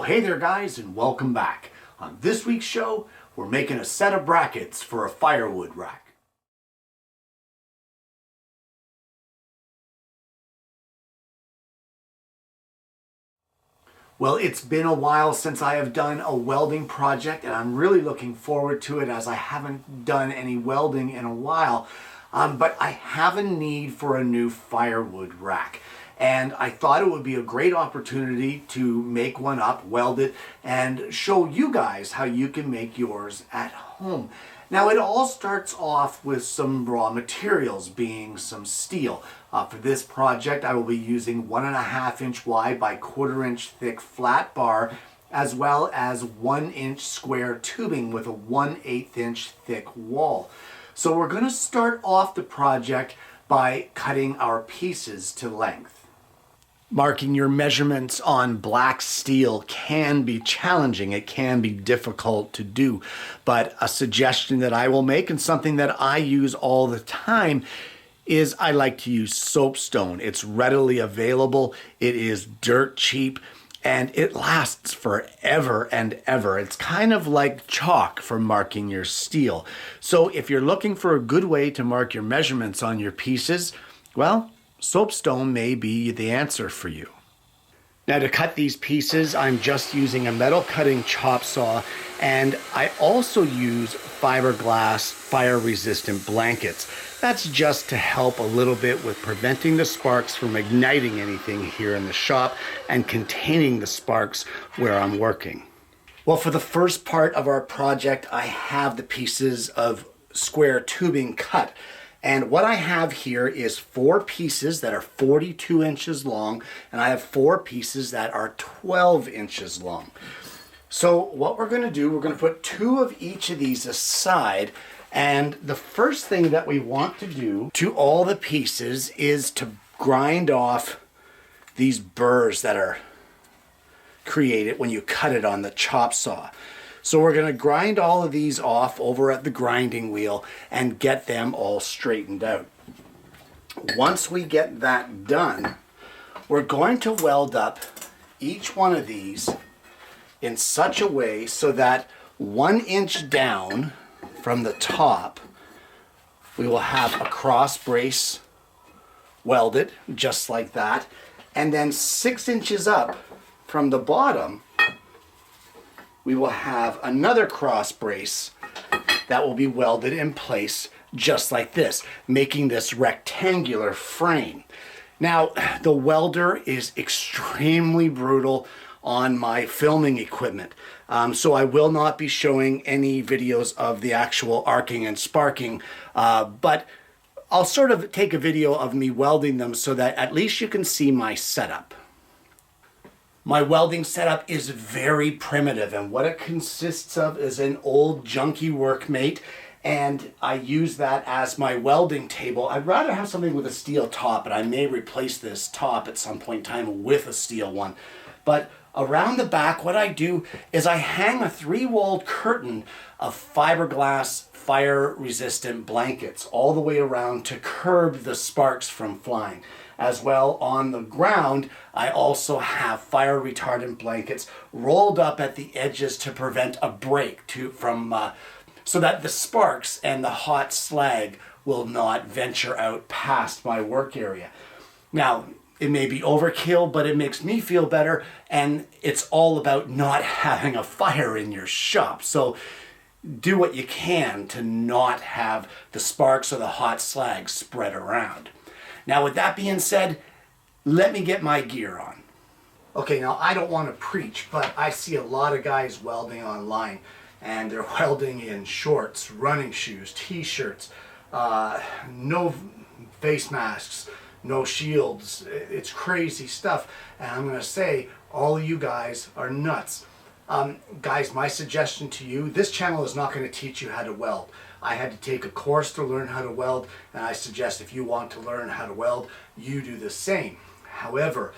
hey there guys, and welcome back. On this week's show, we're making a set of brackets for a firewood rack. Well, it's been a while since I have done a welding project, and I'm really looking forward to it as I haven't done any welding in a while. But I have a need for a new firewood rack. And I thought it would be a great opportunity to make one up, weld it, and show you guys how you can make yours at home. Now it all starts off with some raw materials, being some steel. For this project I will be using 1.5 inch wide by 1/4 inch thick flat bar, as well as 1 inch square tubing with a 1/8 inch thick wall. So we're going to start off the project by cutting our pieces to length. Marking your measurements on black steel can be challenging. It can be difficult to do. But a suggestion that I will make, and something that I use all the time, is I like to use soapstone. It's readily available. It is dirt cheap. And it lasts forever and ever. It's kind of like chalk for marking your steel. So if you're looking for a good way to mark your measurements on your pieces, well, soapstone may be the answer for you. Now to cut these pieces, I'm just using a metal cutting chop saw, and I also use fiberglass fire resistant blankets. That's just to help a little bit with preventing the sparks from igniting anything here in the shop and containing the sparks where I'm working. Well, for the first part of our project, I have the pieces of square tubing cut. And what I have here is 4 pieces that are 42 inches long, and I have 4 pieces that are 12 inches long. So what we're going to do, we're going to put 2 of each of these aside, and the first thing that we want to do to all the pieces is to grind off these burrs that are created when you cut it on the chop saw. So we're going to grind all of these off over at the grinding wheel and get them all straightened out. Once we get that done, we're going to weld up each one of these in such a way so that 1 inch down from the top, we will have a cross brace welded just like that. And then 6 inches up from the bottom, we will have another cross brace that will be welded in place just like this, making this rectangular frame. Now, the welder is extremely brutal on my filming equipment, so I will not be showing any videos of the actual arcing and sparking, but I'll sort of take a video of me welding them so that at least you can see my setup. My welding setup is very primitive, and what it consists of is an old junky workmate, and I use that as my welding table. I'd rather have something with a steel top, and I may replace this top at some point in time with a steel one. But around the back, what I do is I hang a 3-walled curtain of fiberglass fire-resistant blankets all the way around to curb the sparks from flying. As well, on the ground, I also have fire retardant blankets rolled up at the edges to prevent a break so that the sparks and the hot slag will not venture out past my work area. Now, it may be overkill, but it makes me feel better, and it's all about not having a fire in your shop. So do what you can to not have the sparks or the hot slag spread around. Now, with that being said, let me get my gear on. Okay, now I don't want to preach, but I see a lot of guys welding online, and they're welding in shorts, running shoes, t-shirts, no face masks, no shields. It's crazy stuff, and I'm going to say all of you guys are nuts. Guys, my suggestion to you, this channel is not going to teach you how to weld. I had to take a course to learn how to weld, and I suggest if you want to learn how to weld, you do the same. However,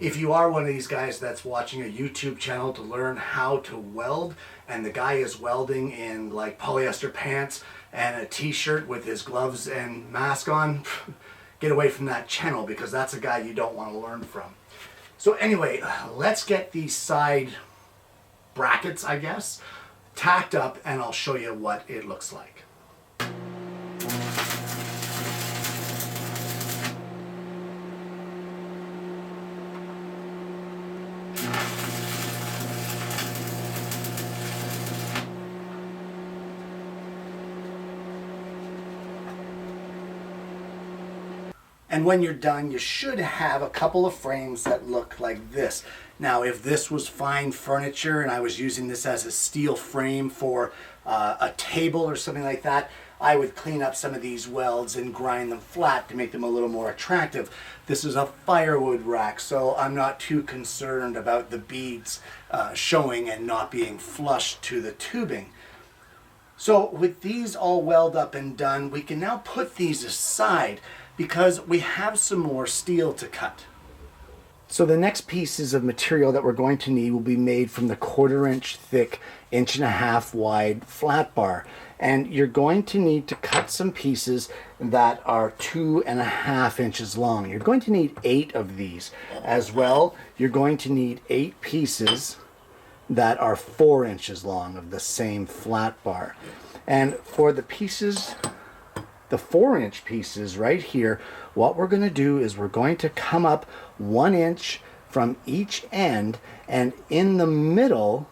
if you are one of these guys that's watching a YouTube channel to learn how to weld, and the guy is welding in like polyester pants and a t-shirt with his gloves and mask on, get away from that channel, because that's a guy you don't want to learn from. So anyway, let's get these side brackets, I guess, tacked up, and I'll show you what it looks like. And when you're done, you should have a couple of frames that look like this. Now, if this was fine furniture and I was using this as a steel frame for a table or something like that, I would clean up some of these welds and grind them flat to make them a little more attractive. This is a firewood rack, so I'm not too concerned about the beads showing and not being flush to the tubing. So with these all welded up and done, we can now put these aside because we have some more steel to cut. So the next pieces of material that we're going to need will be made from the 1/4 inch thick, 1.5 inch wide flat bar. And you're going to need to cut some pieces that are 2.5 inches long. You're going to need 8 of these. As well, you're going to need 8 pieces that are 4 inches long of the same flat bar. And for the pieces, the 4-inch pieces right here, what we're going to do is we're going to come up 1 inch from each end, and in the middle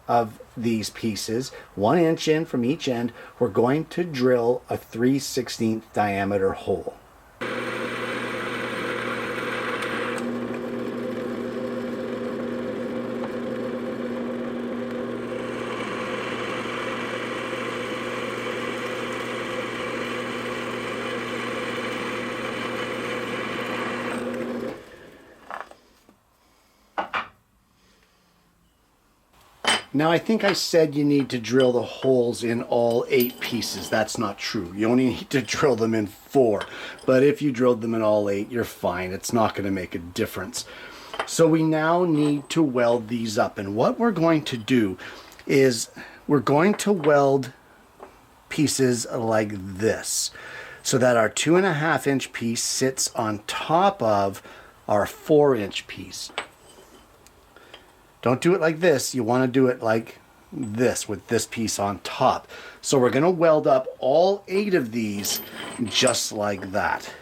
of these pieces, 1 inch in from each end, we're going to drill a 3/16 diameter hole. Now, I think I said you need to drill the holes in all 8 pieces. That's not true. You only need to drill them in 4. But if you drilled them in all 8, you're fine. It's not going to make a difference. So we now need to weld these up. And what we're going to do is we're going to weld pieces like this, so that our 2.5 inch piece sits on top of our 4-inch piece. Don't do it like this. You want to do it like this, with this piece on top. So we're going to weld up all 8 of these just like that.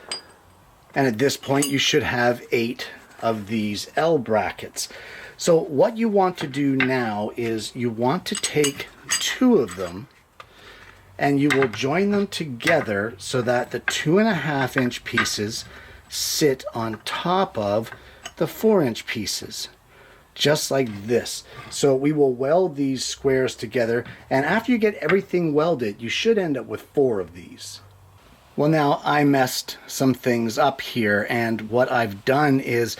And at this point, you should have 8 of these L brackets. So what you want to do now is you want to take 2 of them, and you will join them together so that the 2.5 inch pieces sit on top of the 4-inch pieces. Just like this. So we will weld these squares together, and after you get everything welded, you should end up with 4 of these. Well, now I messed some things up here, and what I've done is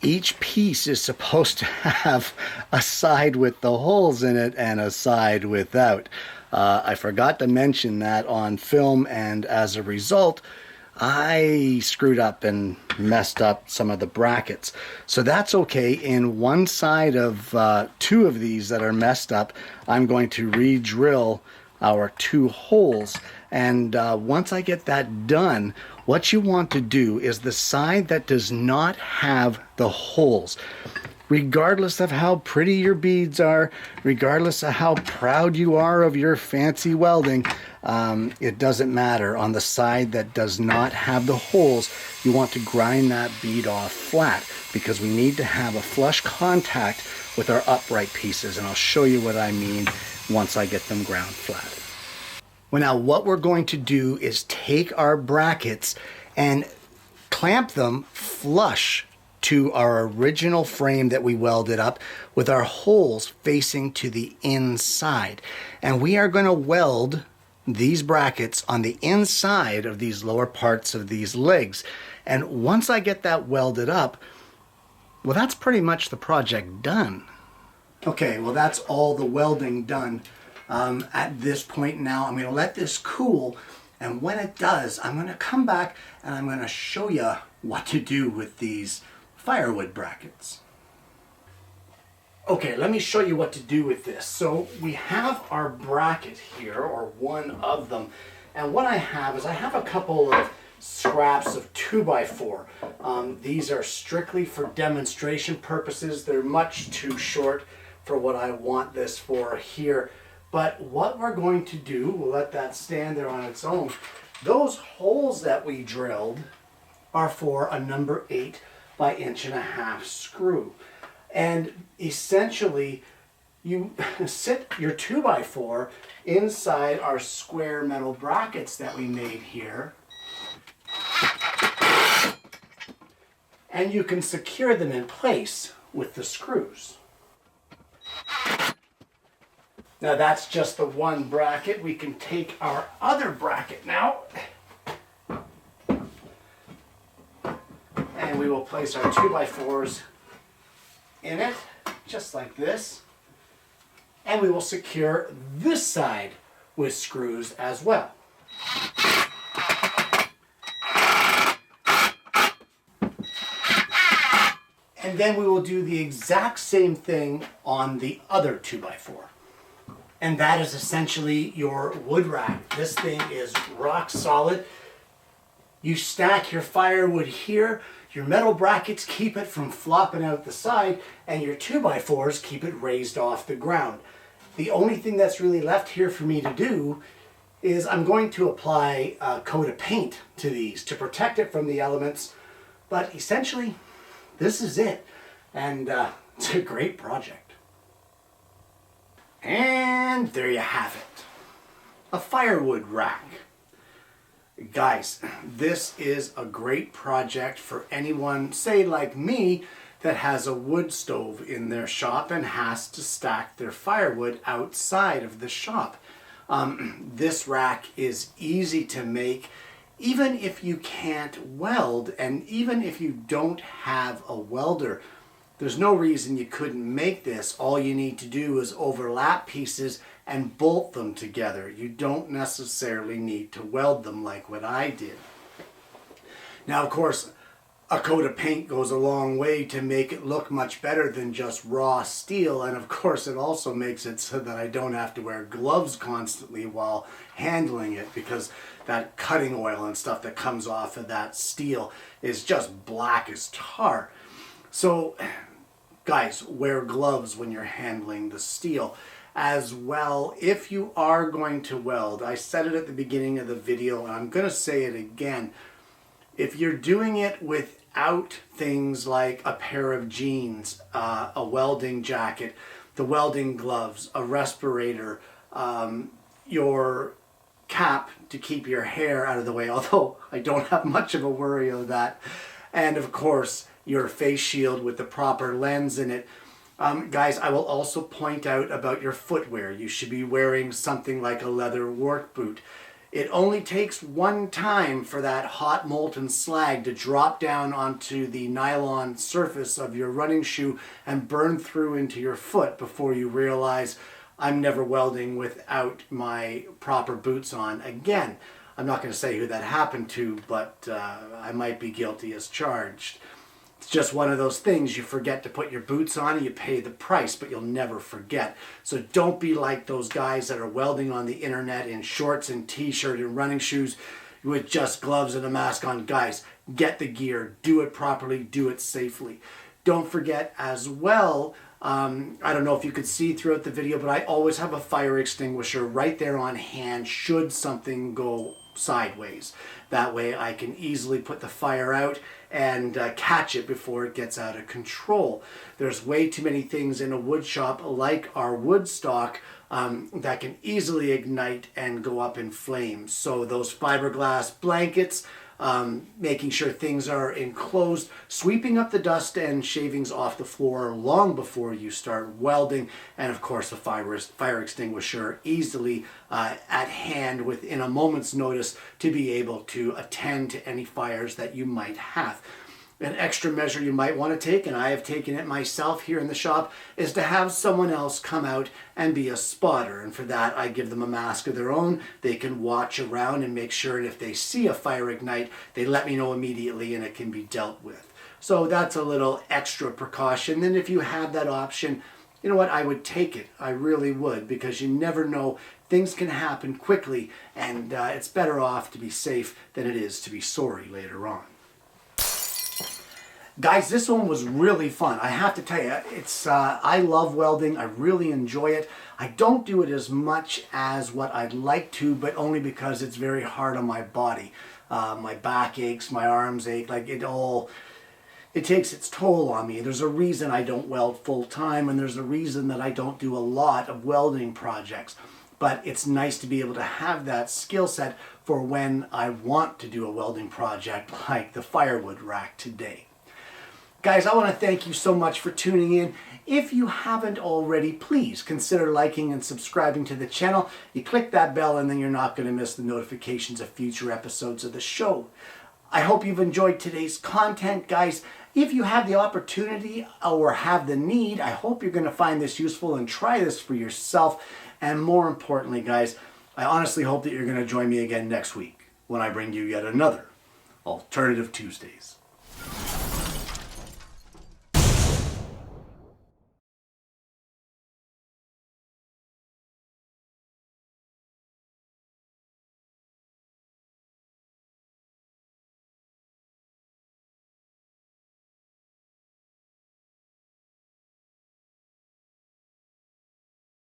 each piece is supposed to have a side with the holes in it and a side without. I forgot to mention that on film, and as a result, I screwed up and messed up some of the brackets. So that's okay. In one side of 2 of these that are messed up, I'm going to re-drill our 2 holes. And once I get that done, what you want to do is the side that does not have the holes, regardless of how pretty your beads are, regardless of how proud you are of your fancy welding, it doesn't matter. On the side that does not have the holes, you want to grind that bead off flat, because we need to have a flush contact with our upright pieces, and I'll show you what I mean once I get them ground flat. Well, now what we're going to do is take our brackets and clamp them flush to our original frame that we welded up, with our holes facing to the inside. And we are going to weld these brackets on the inside of these lower parts of these legs. And once I get that welded up, well, that's pretty much the project done. Okay, well, that's all the welding done. At this point now, I'm going to let this cool, and when it does, I'm going to come back and I'm going to show you what to do with these firewood brackets. Okay, let me show you what to do with this. So we have our bracket here, or one of them, and what I have is I have a couple of scraps of 2x4. These are strictly for demonstration purposes. They're much too short for what I want this for here. But what we're going to do, we'll let that stand there on its own. Those holes that we drilled are for a number 8 by 1.5" screw. And essentially, you sit your 2x4 inside our square metal brackets that we made here. And you can secure them in place with the screws. Now that's just the one bracket. We can take our other bracket now. And we will place our 2x4s in it, just like this. And we will secure this side with screws as well. And then we will do the exact same thing on the other 2x4. And that is essentially your wood rack. This thing is rock solid. You stack your firewood here, your metal brackets keep it from flopping out the side, and your 2x4s keep it raised off the ground. The only thing that's really left here for me to do is I'm going to apply a coat of paint to these to protect it from the elements. But essentially, this is it. And it's a great project. And there you have it. A firewood rack. Guys, this is a great project for anyone, say like me, that has a wood stove in their shop and has to stack their firewood outside of the shop. This rack is easy to make, even if you can't weld, and even if you don't have a welder. There's no reason you couldn't make this. All you need to do is overlap pieces and bolt them together. You don't necessarily need to weld them like what I did. Now, of course, a coat of paint goes a long way to make it look much better than just raw steel, and of course it also makes it so that I don't have to wear gloves constantly while handling it, because that cutting oil and stuff that comes off of that steel is just black as tar. So guys, wear gloves when you're handling the steel. As well, if you are going to weld, I said it at the beginning of the video and I'm going to say it again, if you're doing it without things like a pair of jeans, a welding jacket, the welding gloves, a respirator, your cap to keep your hair out of the way, although I don't have much of a worry of that, and of course your face shield with the proper lens in it. Guys, I will also point out about your footwear. You should be wearing something like a leather work boot. It only takes one time for that hot molten slag to drop down onto the nylon surface of your running shoe and burn through into your foot before you realize, I'm never welding without my proper boots on again. I'm not going to say who that happened to, but I might be guilty as charged. It's just one of those things. You forget to put your boots on and you pay the price, but you'll never forget. So don't be like those guys that are welding on the internet in shorts and t-shirt and running shoes with just gloves and a mask on. Guys, get the gear, do it properly, do it safely. Don't forget as well, I don't know if you could see throughout the video, but I always have a fire extinguisher right there on hand should something go sideways. That way I can easily put the fire out and catch it before it gets out of control. There's way too many things in a wood shop like our wood stock that can easily ignite and go up in flames. So those fiberglass blankets, making sure things are enclosed, sweeping up the dust and shavings off the floor long before you start welding, and of course a fire extinguisher easily at hand within a moment's notice to be able to attend to any fires that you might have. An extra measure you might want to take, and I have taken it myself here in the shop, is to have someone else come out and be a spotter. And for that, I give them a mask of their own. They can watch around and make sure, and if they see a fire ignite, they let me know immediately and it can be dealt with. So that's a little extra precaution. Then if you have that option, you know what, I would take it. I really would, because you never know. Things can happen quickly, and it's better off to be safe than it is to be sorry later on. Guys, this one was really fun. I have to tell you, I love welding. I really enjoy it. I don't do it as much as what I'd like to, but only because it's very hard on my body. My back aches, my arms ache, like it takes its toll on me. There's a reason I don't weld full time, and there's a reason that I don't do a lot of welding projects. But it's nice to be able to have that skill set for when I want to do a welding project like the firewood rack today. Guys, I want to thank you so much for tuning in. If you haven't already, please consider liking and subscribing to the channel. You click that bell and then you're not going to miss the notifications of future episodes of the show. I hope you've enjoyed today's content, guys. If you have the opportunity or have the need, I hope you're going to find this useful and try this for yourself. And more importantly, guys, I honestly hope that you're going to join me again next week when I bring you yet another Alternative Tuesdays.